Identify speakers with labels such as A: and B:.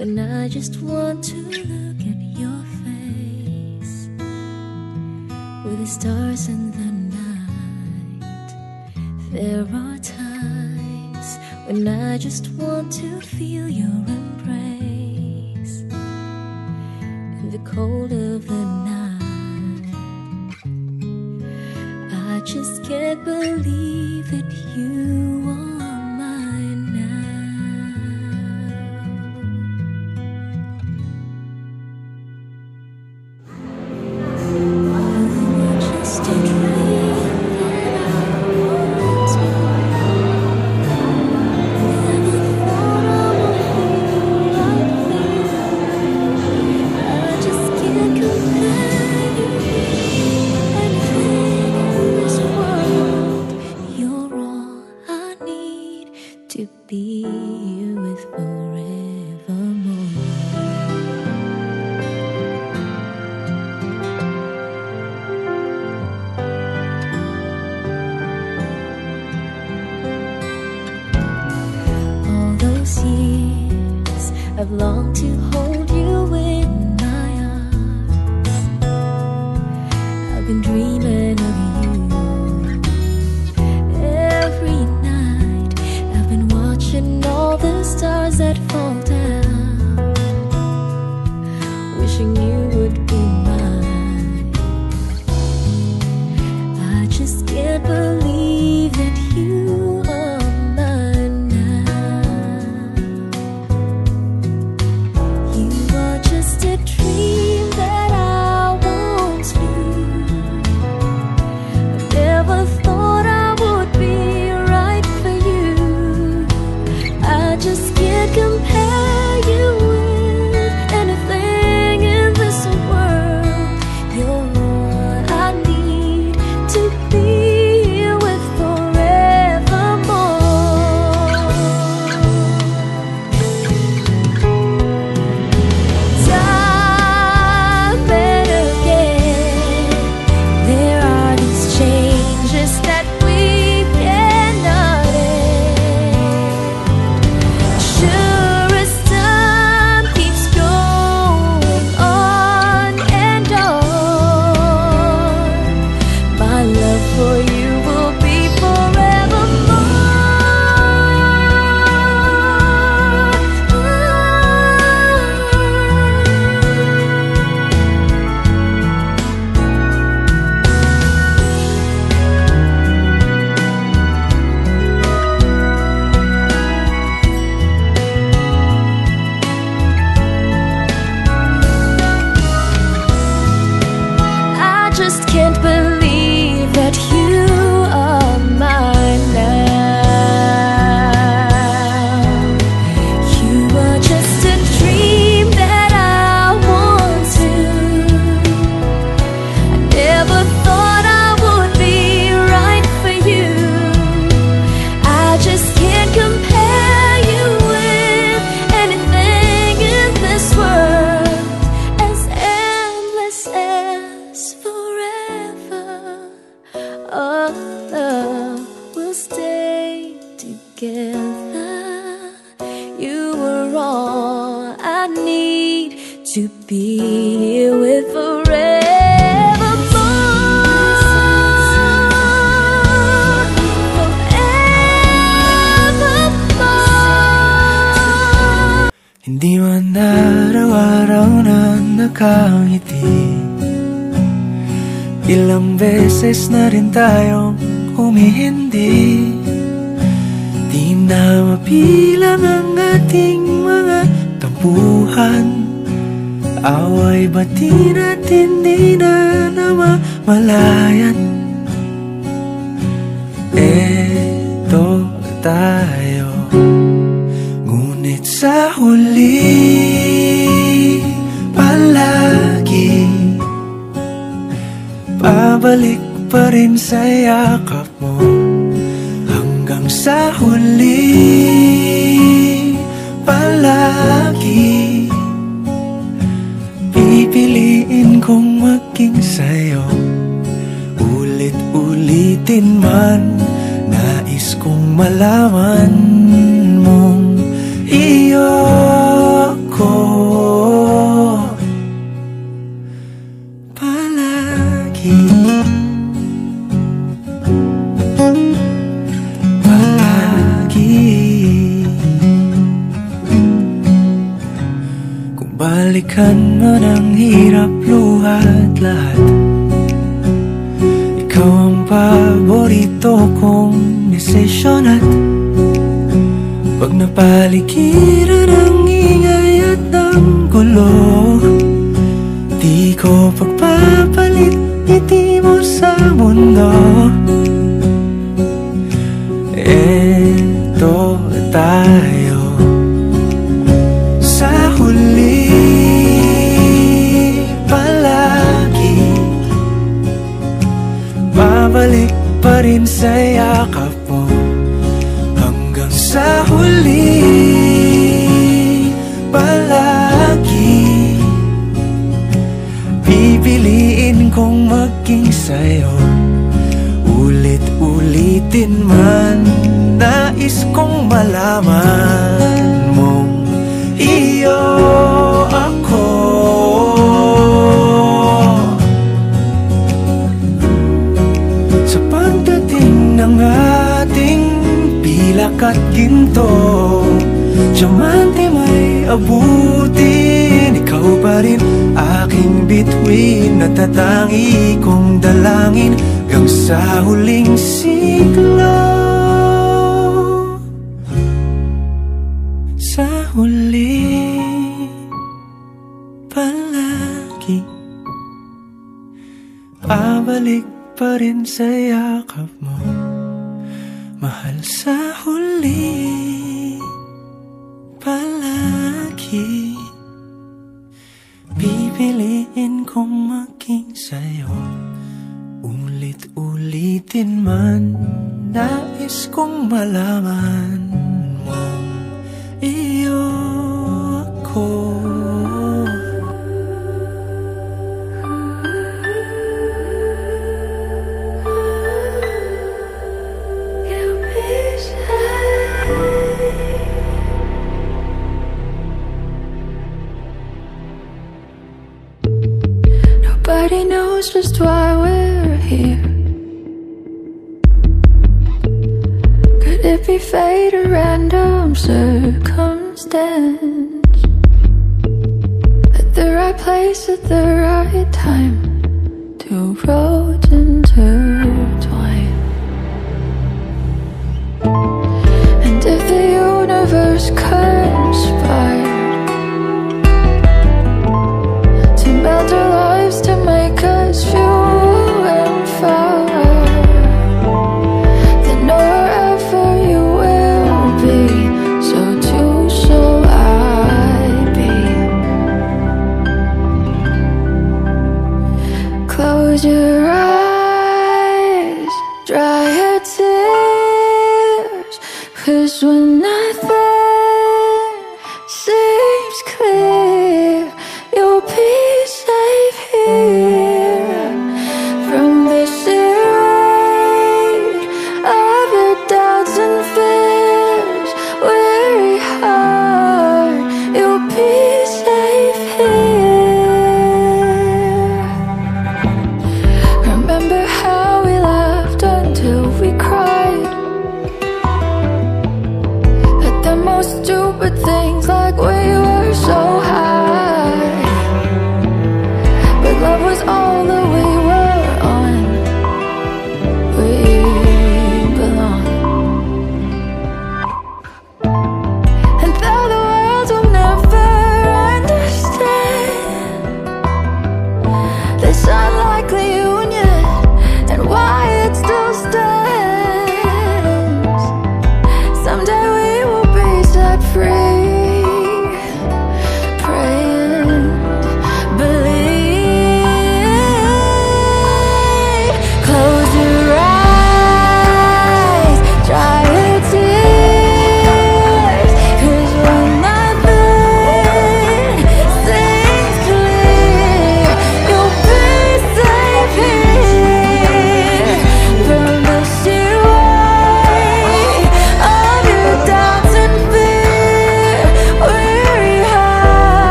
A: when I just want to look at your face. With the stars in the night, there are times when I just want to feel your embrace. In the cold of the night, I just can't believe that you are mine now. Just a dream that I once was. Never thought I would be like this. I just can't compare you with anything in this world. You're all I need to be here with forevermore. All those years I've longed to hold you in my arms. I've been dreaming of you every night. I've been watching all the stars that fall down, wishing you would be mine. I just can't believe that you are mine now. You are just a dream that I once knew. I never thought I would be right for you. I just can't compare you with anything in this world. You're all I need to be here with forevermore. Time and again, there are these changes that we cannot end. Sure as time keeps going on and on, my love for you will be I just can't believe that you are mine now. You are just a dream that I once knew. I never thought I would be right for you. I just can't compare you with anything in this world. As endless as forever, our love will stay together. You were all I need to be here with forevermore.
B: Hindi man araw-araw na nakangiti, ilang beses na rin tayong humihindi. Di na mabilang ang ating mga tampuhan, away bati natin di na namamalayan. Eto tayo, ngunit sa huli palagi pabalik pa rin sa yakap mo. Hanggang sa huli palagi pipiliin kong maging sa'yo. Ulit-ulitin man, nais kong malaman mong iyo ko. Balikan mo ng hirap, luhat lahat. Ikaw ang paborito kong desisyon at pag napaligiran ng ingay at ng gulo, di ko pagpapalit ngiti mo sa mundo. Eto tayo sa huli palagi, babalik pa rin sa yakap mo hanggang sa huli palagi. Pipiliin kong maging sa'yo, ulit-ulitin man. Nais kong malaman mong iyo ako. Sa pagdating ng ating pilak at ginto, diamante may abutin, ikaw pa rin aking bituin, natatangi kong dalangin hanggang sa huling siglo. Sa huli palagi, babalik pa rin sa yakap mo, mahal. Sa huli palagi, pipiliin kong maging sa'yo, ulit-ulitin man. Nais kong malaman mong iyo ako.
A: Nobody knows just why we're here. Could it be fate or random circumstance? At the right place at the right time, two roads